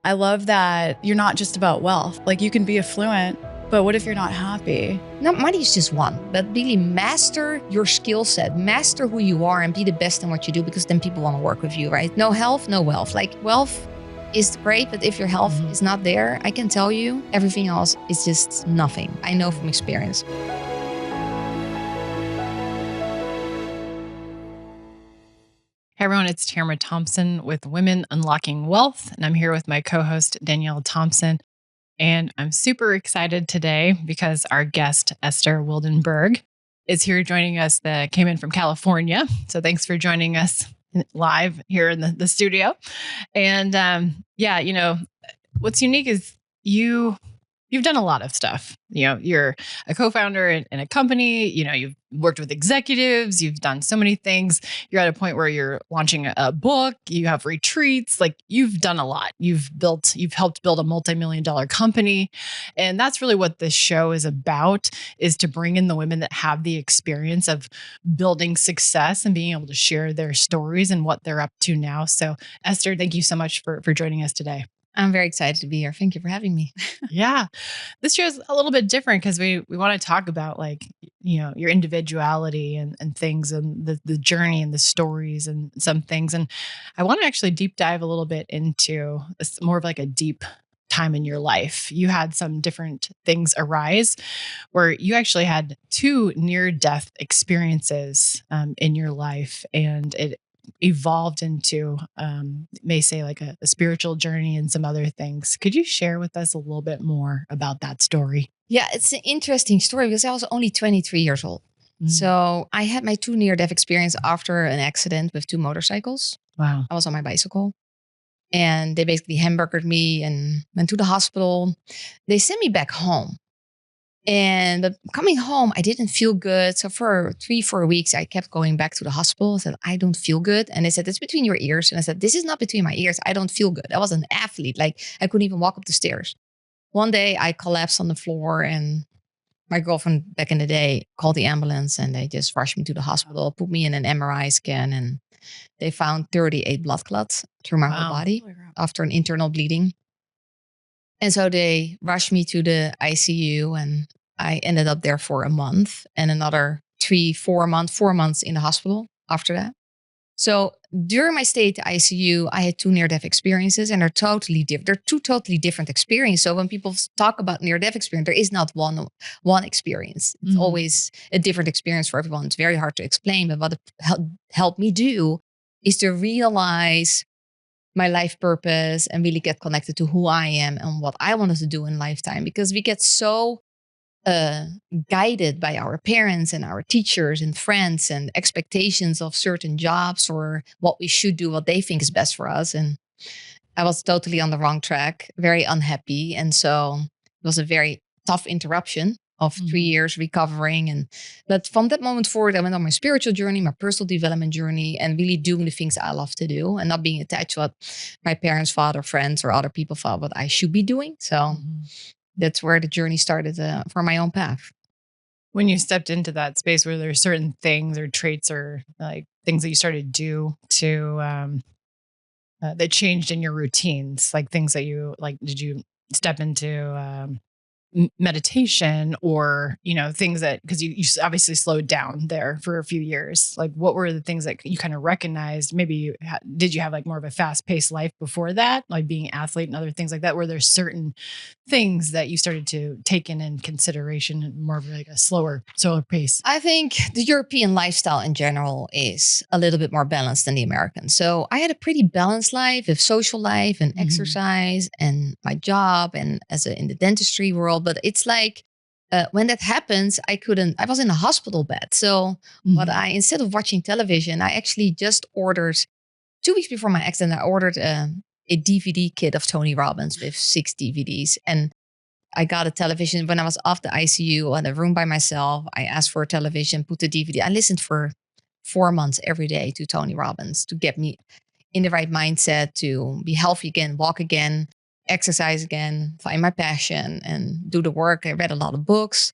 I love that you're not just about wealth. Like you can be affluent, but what if you're not happy? No, money is just one, but really master your skill set, master who you are and be the best in what you do, because then people want to work with you, right? No health, no wealth. Like wealth is great, but if your health is not there, I can tell you everything else is just nothing. I know from experience. Hey everyone, it's Tamara Thompson with Women Unlocking Wealth, and I'm here with my co-host Danielle Thompson. And I'm super excited today because our guest, Esther Wildenberg, is here joining us that came in from California. So thanks for joining us live here in the studio. And what's unique is you've done a lot of stuff. You're a co-founder in a company, you've worked with executives, you've done so many things. You're at a point where you're launching a book, you have retreats, like you've done a lot. You've helped build a multi-million-dollar company. And that's really what this show is about, is to bring in the women that have the experience of building success and being able to share their stories and what they're up to now. So Esther, thank you so much for joining us today. I'm very excited to be here. Thank you for having me. Yeah. This show is a little bit different because we want to talk about your individuality and things and the journey and the stories and some things. And I want to actually deep dive a little bit into more of like a deep time in your life. You had some different things arise where you actually had 2 near-death experiences in your life, and it evolved into, may say like a spiritual journey and some other things. Could you share with us a little bit more about that story? Yeah, it's an interesting story because I was only 23 years old. So I had my 2 near-death experience after an accident with 2 motorcycles. Wow. I was on my bicycle and they basically hamburgered me and went to the hospital. They sent me back home. But coming home, I didn't feel good. So for 3-4 weeks, I kept going back to the hospital. I said, I don't feel good. And they said, it's between your ears. And I said, this is not between my ears. I don't feel good. I was an athlete. Like I couldn't even walk up the stairs. One day I collapsed on the floor and my girlfriend back in the day called the ambulance and they just rushed me to the hospital, put me in an MRI scan, and they found 38 blood clots through my whole body after an internal bleeding. And so they rushed me to the ICU and I ended up there for a month and another 4 months in the hospital after that. So during my stay at the ICU, I had 2 near-death experiences and they're totally different. They're 2 totally different experiences. So when people talk about near-death experience, there is not one experience. It's always a different experience for everyone. It's very hard to explain, but what it helped me do is to realize my life purpose and really get connected to who I am and what I wanted to do in lifetime. Because we get so guided by our parents and our teachers and friends and expectations of certain jobs or what we should do, what they think is best for us. And I was totally on the wrong track, very unhappy. And so it was a very tough interruption of 3 years recovering. But from that moment forward, I went on my spiritual journey, my personal development journey, and really doing the things I love to do and not being attached to what my parents thought or friends or other people thought what I should be doing. So that's where the journey started for my own path. When you stepped into that space, were there certain things or traits or like things that you started to do to that changed in your routines? Like things that you like, did you step into meditation or, things that, because you obviously slowed down there for a few years. Like what were the things that you kind of recognized? Maybe did you have like more of a fast paced life before that? Like being an athlete and other things like that? Were there certain things that you started to take in consideration and more of like a slower pace? I think the European lifestyle in general is a little bit more balanced than the American. So I had a pretty balanced life with social life and exercise and my job and in the dentistry world. But it's like when that happens, I was in a hospital bed. So instead of watching television, I actually just ordered 2 weeks before my accident, I ordered a DVD kit of Tony Robbins with 6 DVDs. And I got a television when I was off the ICU in a room by myself. I asked for a television, put the DVD. I listened for 4 months every day to Tony Robbins to get me in the right mindset, to be healthy again, walk again, exercise again, find my passion and do the work. I read a lot of books.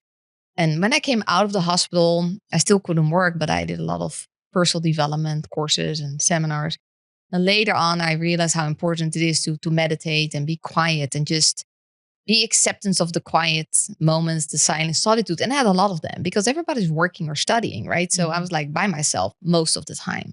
And when I came out of the hospital, I still couldn't work, but I did a lot of personal development courses and seminars. And later on, I realized how important it is to meditate and be quiet and just be acceptance of the quiet moments, the silent solitude. And I had a lot of them because everybody's working or studying, right? So I was like by myself most of the time.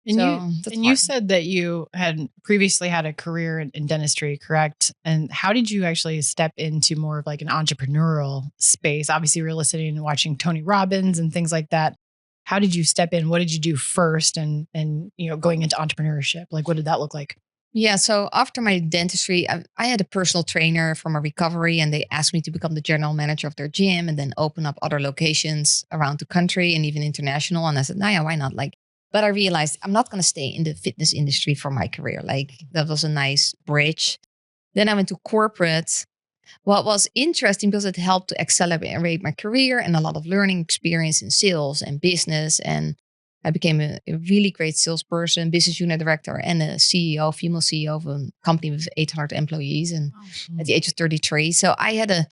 And So you said that you had previously had a career in dentistry, correct? And how did you actually step into more of like an entrepreneurial space? Obviously, we were listening and watching Tony Robbins and things like that. How did you step in? What did you do first? And going into entrepreneurship, like what did that look like? Yeah. So after my dentistry, I had a personal trainer from a recovery, and they asked me to become the general manager of their gym and then open up other locations around the country and even international. And I said, nah, yeah, why not? But I realized I'm not going to stay in the fitness industry for my career. That was a nice bridge. Then I went to corporate. What was interesting because it helped to accelerate my career and a lot of learning experience in sales and business. And I became a really great salesperson, business unit director, and a CEO, female CEO of a company with 800 employees, and at the age of 33. So I had a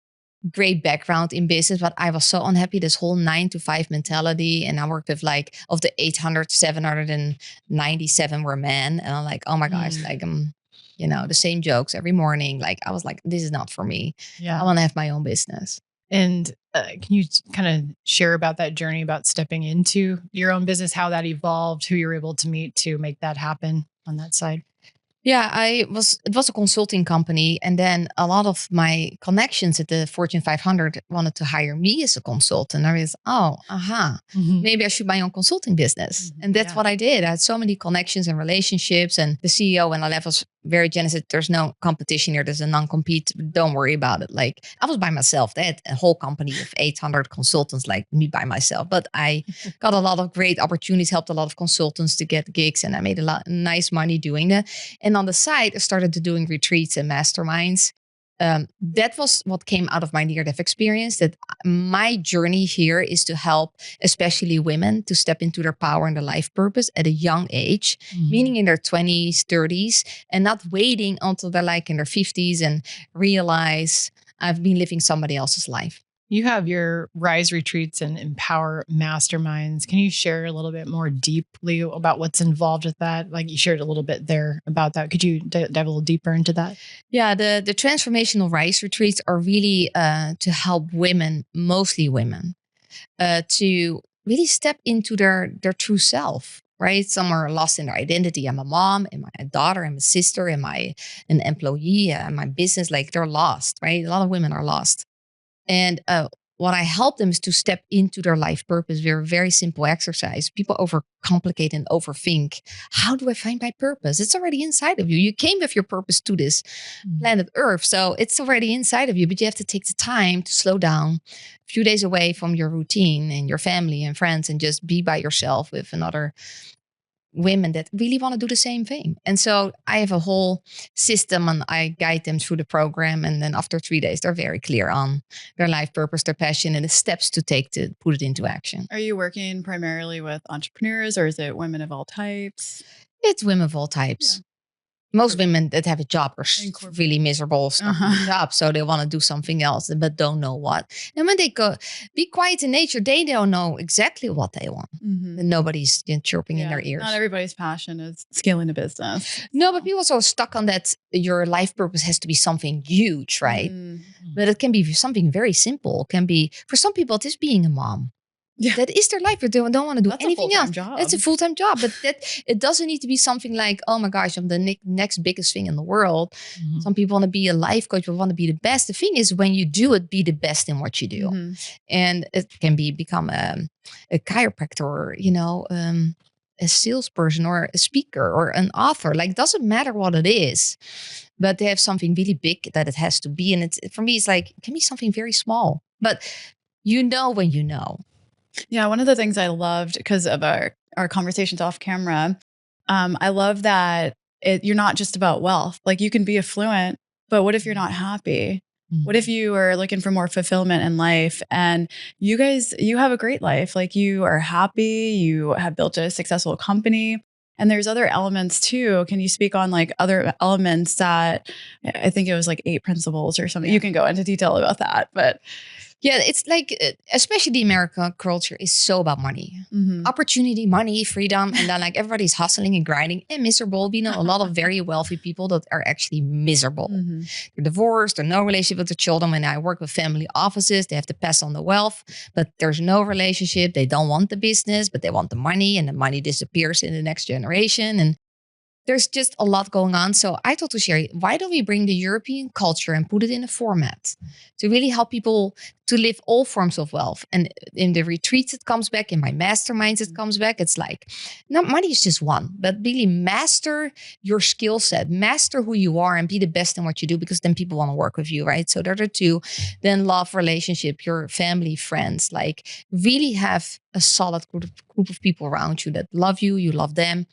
great background in business, but I was so unhappy, this whole 9 to 5 mentality. And I worked with of the 800, 797 were men. And I'm like, oh my gosh, the same jokes every morning. I was like, this is not for me. Yeah. I want to have my own business. And can you kind of share about that journey about stepping into your own business, how that evolved, who you were able to meet to make that happen on that side? Yeah, it was a consulting company. And then a lot of my connections at the Fortune 500 wanted to hire me as a consultant. I was, maybe I should my own consulting business. And that's what I did. I had so many connections and relationships. And the CEO when I left was very generous. There's no competition here. There's a non-compete. Don't worry about it. I was by myself. They had a whole company of 800 consultants, like me by myself. But I got a lot of great opportunities, helped a lot of consultants to get gigs. And I made a lot nice money doing that. And on the side, I started doing retreats and masterminds. That was what came out of my near-death experience, that my journey here is to help especially women to step into their power and their life purpose at a young age, meaning in their 20s, 30s, and not waiting until they're in their 50s and realize I've been living somebody else's life. You have your Rise retreats and Empower Masterminds. Can you share a little bit more deeply about what's involved with that? You shared a little bit there about that. Could you dive a little deeper into that? Yeah, the transformational Rise retreats are really to help women, mostly women, to really step into their true self. Right? Some are lost in their identity. I'm a mom, am I a daughter, I'm a sister, am I an employee, am I business? They're lost, right? A lot of women are lost. And what I help them is to step into their life purpose. We're a very simple exercise. People overcomplicate and overthink. How do I find my purpose? It's already inside of you. You came with your purpose to this planet Earth. So it's already inside of you, but you have to take the time to slow down a few days away from your routine and your family and friends and just be by yourself with another women that really want to do the same thing. And so I have a whole system and I guide them through the program. And then after 3 days, they're very clear on their life purpose, their passion, and the steps to take to put it into action. Are you working primarily with entrepreneurs or is it women of all types? It's women of all types. Yeah. Most women that have a job are really miserable, stuck in a job. So they want to do something else, but don't know what. And when they go, be quiet in nature, they don't know exactly what they want. And nobody's chirping in their ears. Not everybody's passion is scaling a business. No, but people are so stuck on that your life purpose has to be something huge, right? But it can be something very simple. It can be, for some people, it is being a mom. Yeah. That is their life. They don't want to do anything else. Job. That's a full-time job. But it doesn't need to be something like, oh my gosh, I'm the next biggest thing in the world. Some people want to be a life coach, but want to be the best. The thing is, when you do it, be the best in what you do. And it can become a chiropractor or, a salesperson or a speaker or an author. It doesn't matter what it is, but they have something really big that it has to be. And for me, it's it can be something very small, but when you know. Yeah, one of the things I loved because of our conversations off camera, I love that you're not just about wealth. You can be affluent, but what if you're not happy? What if you are looking for more fulfillment in life? And you guys, you have a great life. You are happy. You have built a successful company. And there's other elements too. Can you speak on other elements that I think it was 8 principles or something? Yeah. You can go into detail about that, but. Yeah, it's like, especially the American culture is so about money. Opportunity, money, freedom. And then like everybody's hustling and grinding and miserable. We know a lot of very wealthy people that are actually miserable. They're divorced, they're no relationship with their children. When I work with family offices, they have to pass on the wealth, but there's no relationship. They don't want the business, but they want the money, and the money disappears in the next generation. And there's just a lot going on. So I thought to share, why don't we bring the European culture and put it in a format to really help people to live all forms of wealth? And in the retreats, it comes back. In my masterminds, it comes back. It's like, not money is just one, but really master your skill set, master who you are, and be the best in what you do, because then people want to work with you, right? So there are two. Then love, relationship, your family, friends, like really have a solid group of people around you that love you, you love them.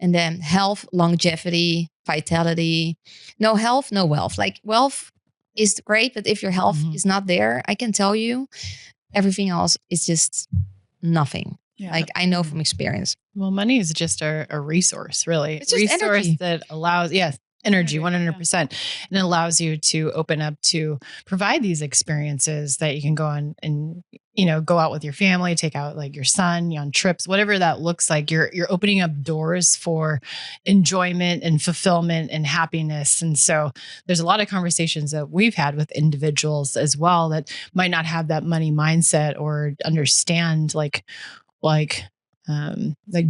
And then health, longevity, vitality. No health, no wealth. Like wealth is great, but if your health is not there, I can tell you everything else is just nothing. Yeah. Like I know from experience. Well, money is just a resource, really. It's just resource energy. That allows, energy, 100%. And it allows you to open up to provide these experiences that you can go on and, go out with your family, take out like your son on trips, whatever that looks like. You're opening up doors for enjoyment and fulfillment and happiness. And so there's a lot of conversations that we've had with individuals as well that might not have that money mindset or understand like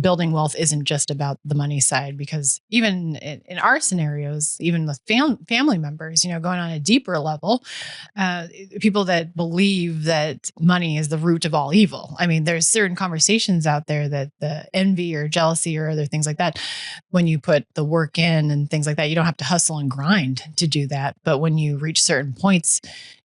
building wealth isn't just about the money side, because even in our scenarios, even with family members, going on a deeper level, people that believe that money is the root of all evil. I mean, there's certain conversations out there that the envy or jealousy or other things like that, when you put the work in and things like that, you don't have to hustle and grind to do that. But when you reach certain points,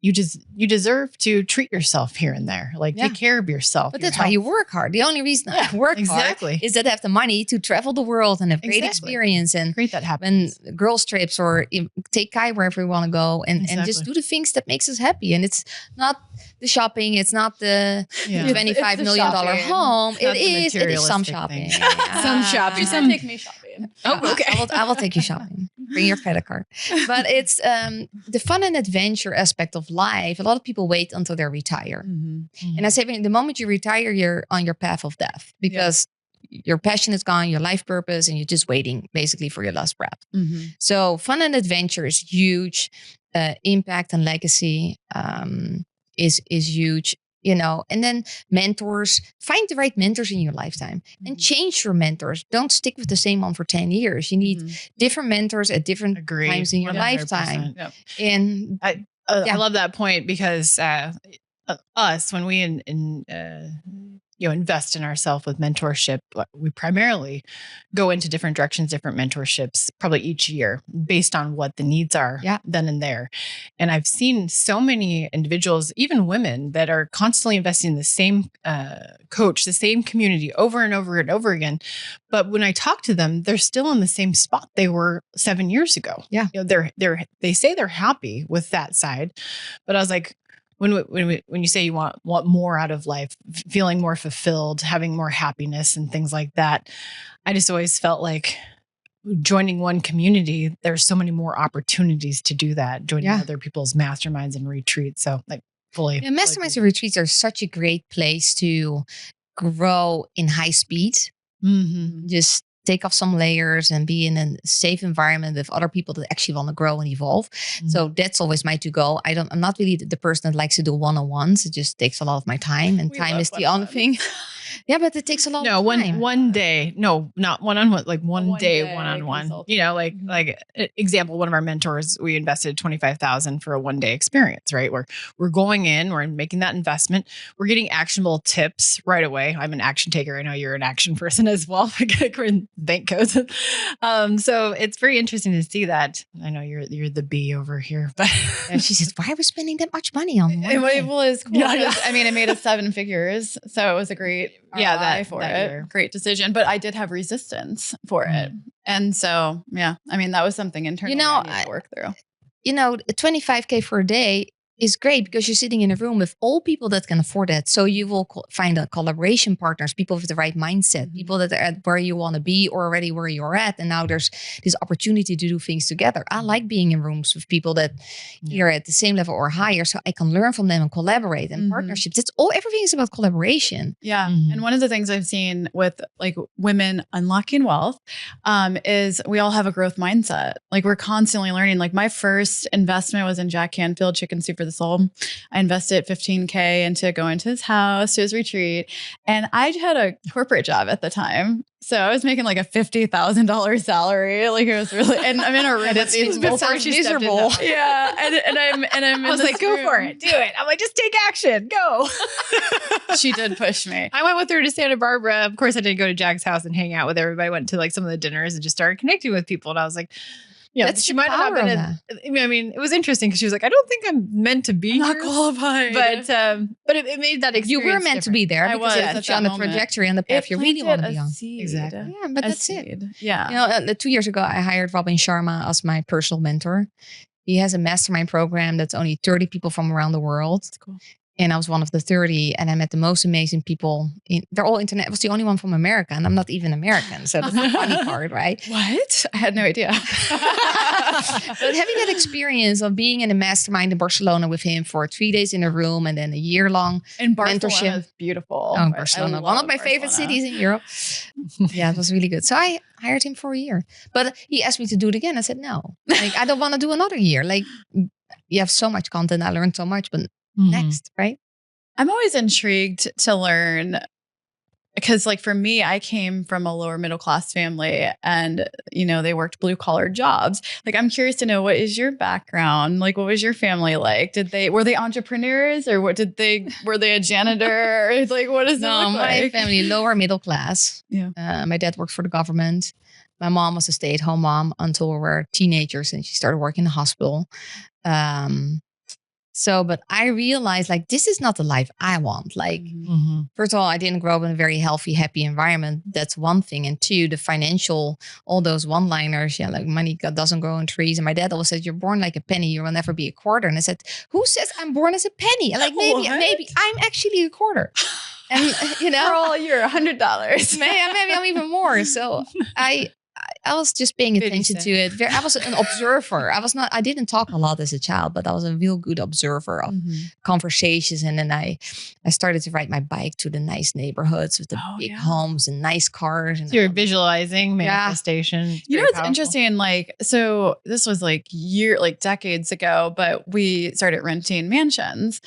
you deserve to treat yourself here and there, like take care of yourself. But that's why you work hard. The only reason I work hard is that I have the money to travel the world and have great experience and create that happiness. And girls trips or take Kai wherever we want to go and just do the things that makes us happy. And it's not the shopping. It's not the $25 million home. It is some shopping. Some shopping. She said, take me shopping. Oh, okay. I will take you shopping. Bring your credit card. But it's the fun and adventure aspect of life. A lot of people wait until they retire. And I say, the moment you retire, you're on your path of death, because your passion is gone, your life purpose, and you're just waiting basically for your last breath. So fun and adventure is huge. Impact and legacy is huge. And then mentors, find the right mentors in your lifetime and change your mentors. Don't stick with the same one for 10 years. You need different mentors at different times in your 100%. Lifetime. Yep. And I love that point, because us, when we invest in ourselves with mentorship, we primarily go into different directions, different mentorships, probably each year based on what the needs are then and there. And I've seen so many individuals, even women, that are constantly investing in the same coach, the same community over and over and over again. But when I talk to them, they're still in the same spot they were 7 years ago. Yeah. They say they're happy with that side, but I was like, when you say you want more out of life, feeling more fulfilled, having more happiness and things like that, I just always felt like joining one community, there's so many more opportunities to do that, joining other people's masterminds and retreats. So like fully. Yeah, masterminds and retreats are such a great place to grow in high speed. Just take off some layers and be in a safe environment with other people that actually want to grow and evolve. So that's always my to-go. I'm not really the person that likes to do one-on-ones. It just takes a lot of my time, and time is the only thing. Yeah, but it takes a lot of time. One day. No, not one-on-one, like one day one-on-one. Like example, one of our mentors, we invested $25,000 for a one-day experience, right? Where we're going in, we're making that investment. We're getting actionable tips right away. I'm an action taker. I know you're an action person as well. Bank codes. So it's very interesting to see that. I know you're the B over here, but and she says, why are we spending that much money on one day? Well, it's cool. I mean, I made it 7 figures, so it was a great great decision. But I did have resistance for it, and so I mean, that was something internal I needed to work through. $25K for a day is great because you're sitting in a room with all people that can afford it. So you will find a collaboration partners, people with the right mindset, people that are at where you want to be or already where you're at. And now there's this opportunity to do things together. I like being in rooms with people that you're at the same level or higher, so I can learn from them and collaborate and partnerships. Everything is about collaboration. Yeah. And one of the things I've seen with like women unlocking wealth is we all have a growth mindset. Like we're constantly learning. Like my first investment was in Jack Canfield, Chicken Soup for the Soul. I invested $15K into going to his house, to his retreat. And I had a corporate job at the time. So I was making like a $50,000 salary. Like it was really, and I'm in a room with these before she miserable. Yeah. I'm I was like, go for it. Do it. I'm like, just take action. Go. She did push me. I went with her to Santa Barbara. Of course, I didn't go to Jack's house and hang out with everybody. I went to like some of the dinners and just started connecting with people. And I was like, yeah, that's she might not have been. I mean, it was interesting because she was like, I don't think I'm meant to be not here. qualified. But it made that experience. You were meant to be there. I was it put you on the trajectory on the path you really want to be on. Exactly. Yeah, but that's it. Yeah. 2 years ago, I hired Robin Sharma as my personal mentor. He has a mastermind program that's only 30 people from around the world. That's cool. And I was one of the 30, and I met the most amazing people. They're all internet. I was the only one from America, and I'm not even American. So that's the funny part, right? What? I had no idea. But having that experience of being in a mastermind in Barcelona with him for 3 days in a room and then a year-long and Barcelona mentorship. is beautiful. Oh, Barcelona, one of my favorite cities in Europe. Yeah, it was really good. So I hired him for a year. But he asked me to do it again. I said, no. Like, I don't want to do another year. Like, you have so much content. I learned so much, but next, right? I'm always intrigued to learn because like for me, I came from a lower middle class family and, you know, they worked blue collar jobs. Like, I'm curious to know, what is your background? Like, what was your family like? Were they entrepreneurs or were they a janitor? Like, what is it look my like? family, lower middle class. Yeah. My dad worked for the government. My mom was a stay-at-home mom until we were teenagers and she started working in the hospital. But I realized like, this is not the life I want. Like, first of all, I didn't grow up in a very healthy, happy environment. That's one thing. And two, the financial, all those one-liners, like money doesn't grow on trees. And my dad always said, you're born like a penny. You will never be a quarter. And I said, who says I'm born as a penny? And like, maybe I'm actually a quarter. And you know, Girl, you're $100. Maybe I'm even more. So I was just paying attention to it. I was an observer. I didn't talk a lot as a child, but I was a real good observer of conversations. And then I started to ride my bike to the nice neighborhoods with the big homes and nice cars. And so you're visualizing manifestation. You know, it's interesting. Like, so this was like decades ago, but we started renting mansions.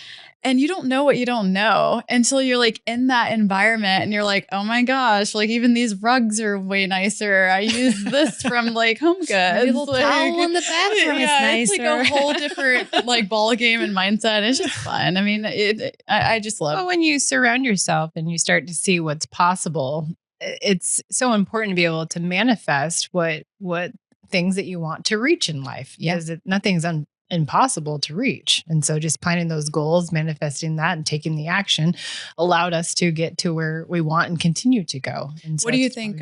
And you don't know what you don't know until you're like in that environment and you're like, oh my gosh, like even these rugs are way nicer. I use this from like Home Goods. A little towel in the bathroom is nicer. It's like a whole different like ball game and mindset. It's just fun. I mean, I just love. Well, when you surround yourself and you start to see what's possible, it's so important to be able to manifest what things that you want to reach in life. Because nothing's impossible to reach. And so just planning those goals, manifesting that and taking the action allowed us to get to where we want and continue to go. And so what do you think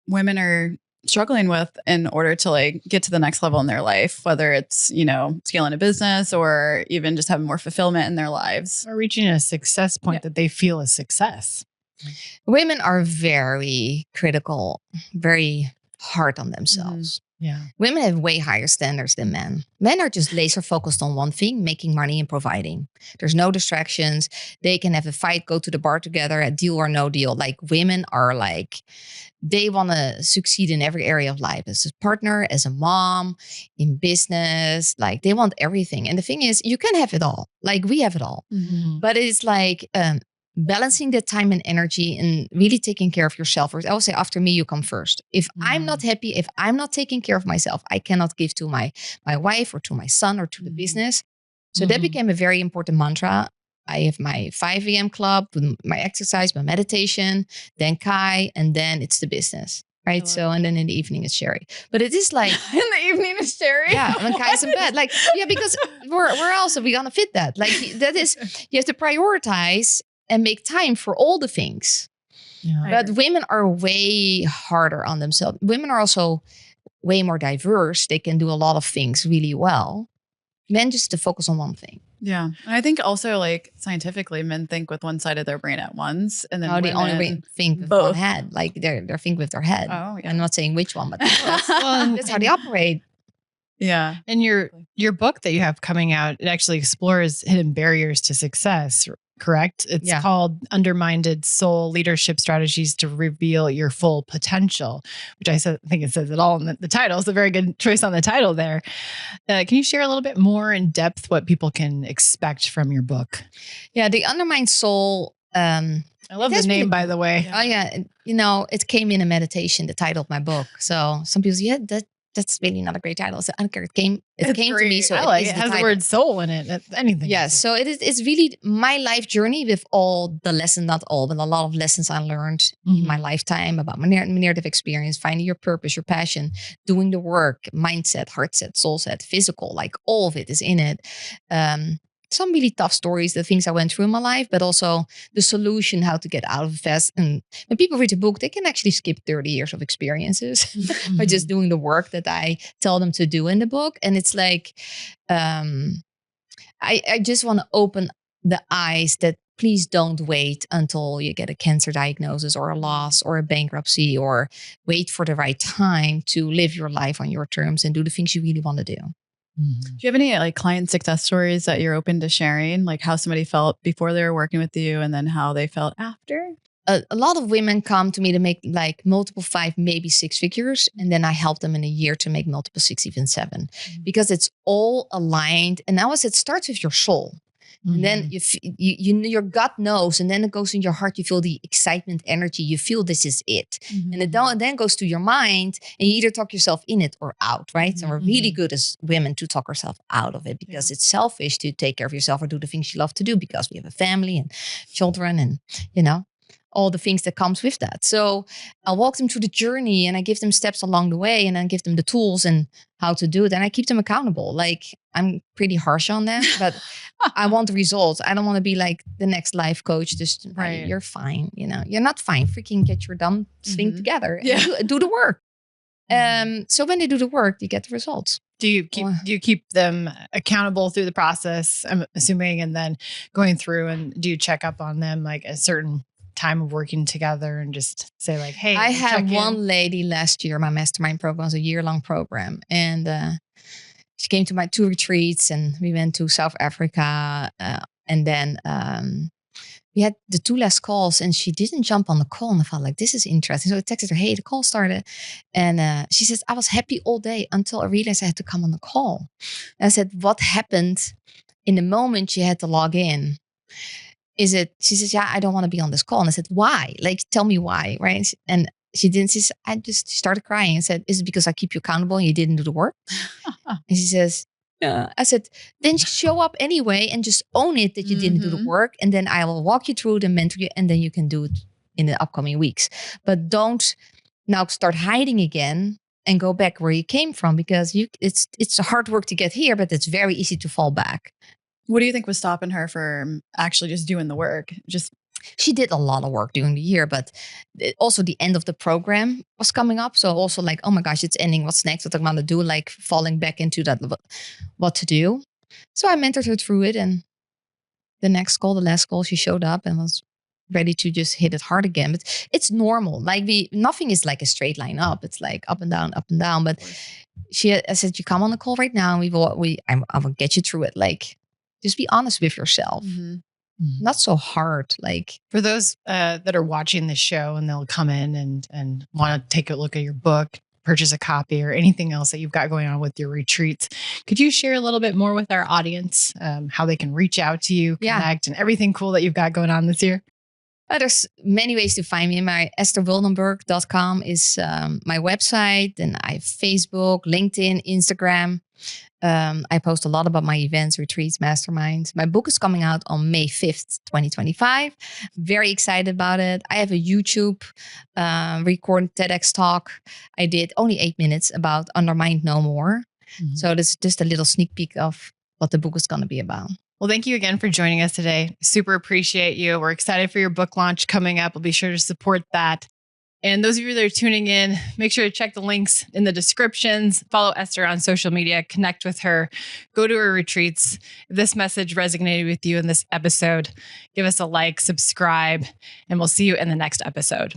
women are struggling with in order to like get to the next level in their life, whether it's, you know, scaling a business or even just having more fulfillment in their lives? Or reaching a success point that they feel a success. Women are very critical, very hard on themselves. Yeah. Women have way higher standards than men. Men are just laser focused on one thing, making money and providing. There's no distractions. They can have a fight, go to the bar together, a deal or no deal. Like, women are like, they want to succeed in every area of life, as a partner, as a mom, in business. Like, they want everything. And the thing is, you can have it all. Like, we have it all. But it's like, balancing the time and energy and really taking care of yourself. I always say, after me, you come first. If I'm not happy, if I'm not taking care of myself, I cannot give to my wife or to my son or to the business. So that became a very important mantra. I have my 5 a.m. club with my exercise, my meditation, then Kai, and then it's the business. Right. So, and then in the evening it's Sherry. But it is like in the evening it's Sherry. Yeah. When Kai's in bed. Like, because we're gonna fit that. Like, that is, you have to prioritize and make time for all the things. Yeah. But women are way harder on themselves. Women are also way more diverse. They can do a lot of things really well. Men just to focus on one thing. Yeah. And I think also like scientifically men think with one side of their brain at once and then No, they only think with one head. Like they're thinking with their head. Oh, yeah. I'm not saying which one, but that's how they operate. Yeah. And your book that you have coming out, it actually explores hidden barriers to success, correct? It's called Undermined Soul: Leadership Strategies to Reveal Your Full Potential, which I think it says it all in the title. It's a very good choice on the title there. Can you share a little bit more in depth what people can expect from your book? Yeah, the Undermined Soul. I love the name, by the way. Oh yeah, it came in a meditation, the title of my book. So some people say, that's really not a great title. So I don't care. It came to me. So it has the word soul in it. Anything. Yeah. So it's really my life journey with all the lessons, not all, but a lot of lessons I learned in my lifetime about my narrative experience, finding your purpose, your passion, doing the work, mindset, heart set, soul set, physical, like all of it is in it. Some really tough stories, the things I went through in my life, but also the solution, how to get out of it fast. And when people read the book, they can actually skip 30 years of experiences by just doing the work that I tell them to do in the book. And it's like, I just want to open the eyes that please don't wait until you get a cancer diagnosis or a loss or a bankruptcy, or wait for the right time to live your life on your terms and do the things you really want to do. Do you have any like client success stories that you're open to sharing? Like how somebody felt before they were working with you and then how they felt after? A lot of women come to me to make like multiple 5, maybe 6 figures. And then I help them in a year to make multiple 6, even 7, because it's all aligned. And now it starts with your soul. And then your gut knows, and then it goes in your heart. You feel the excitement, energy. You feel this is it. And it then goes to your mind, and you either talk yourself in it or out, right? So we're really good as women to talk ourselves out of it, because it's selfish to take care of yourself or do the things you love to do, because we have a family and children and, all the things that comes with that. So I'll walk them through the journey, and I give them steps along the way, and then give them the tools and how to do it. And I keep them accountable. Like, I'm pretty harsh on them, but I want the results. I don't want to be like the next life coach. Just right. You're fine. You're not fine. Freaking get your dumb thing together and do the work. So when they do the work, you get the results. Do you keep them accountable through the process, I'm assuming, and then going through, and do you check up on them like a certain time of working together and just say like, hey, I had one lady last year, my mastermind program was a year-long program. And she came to my 2 retreats, and we went to South Africa. And then we had the 2 last calls, and she didn't jump on the call. And I felt like, this is interesting. So I texted her, hey, the call started. And she says, I was happy all day until I realized I had to come on the call. And I said, what happened in the moment you had to log in? She says, yeah, I don't want to be on this call. And I said, why? Like, tell me why, right? And she didn't. She started crying and said, is it because I keep you accountable and you didn't do the work? And she says, yeah. I said, then show up anyway and just own it that you didn't do the work. And then I will walk you through it and mentor you, and then you can do it in the upcoming weeks. But don't now start hiding again and go back where you came from, because it's hard work to get here, but it's very easy to fall back. What do you think was stopping her from actually just doing the work? She did a lot of work during the year, but also the end of the program was coming up. So also like, oh my gosh, it's ending. What's next? What I'm going to do? Like falling back into that, what to do. So I mentored her through it. And the last call, she showed up and was ready to just hit it hard again. But it's normal. Like nothing is like a straight line up. It's like up and down, up and down. But I said, you come on the call right now, and I will get you through it. Like, just be honest with yourself. Not so hard. Like, for those that are watching the show and they'll come in and want to take a look at your book, purchase a copy, or anything else that you've got going on with your retreats, could you share a little bit more with our audience, how they can reach out to you, connect, and everything cool that you've got going on this year? There's many ways to find me. My estherwildenberg.com is my website. And I have Facebook, LinkedIn, Instagram. I post a lot about my events, retreats, masterminds. My book is coming out on May 5th, 2025. Very excited about it. I have a YouTube recorded TEDx talk. I did only 8 minutes about Undermined No More. So this is just a little sneak peek of what the book is going to be about. Well, thank you again for joining us today. Super appreciate you. We're excited for your book launch coming up. We'll be sure to support that. And those of you that are tuning in, make sure to check the links in the descriptions, follow Esther on social media, connect with her, go to her retreats. If this message resonated with you in this episode, give us a like, subscribe, and we'll see you in the next episode.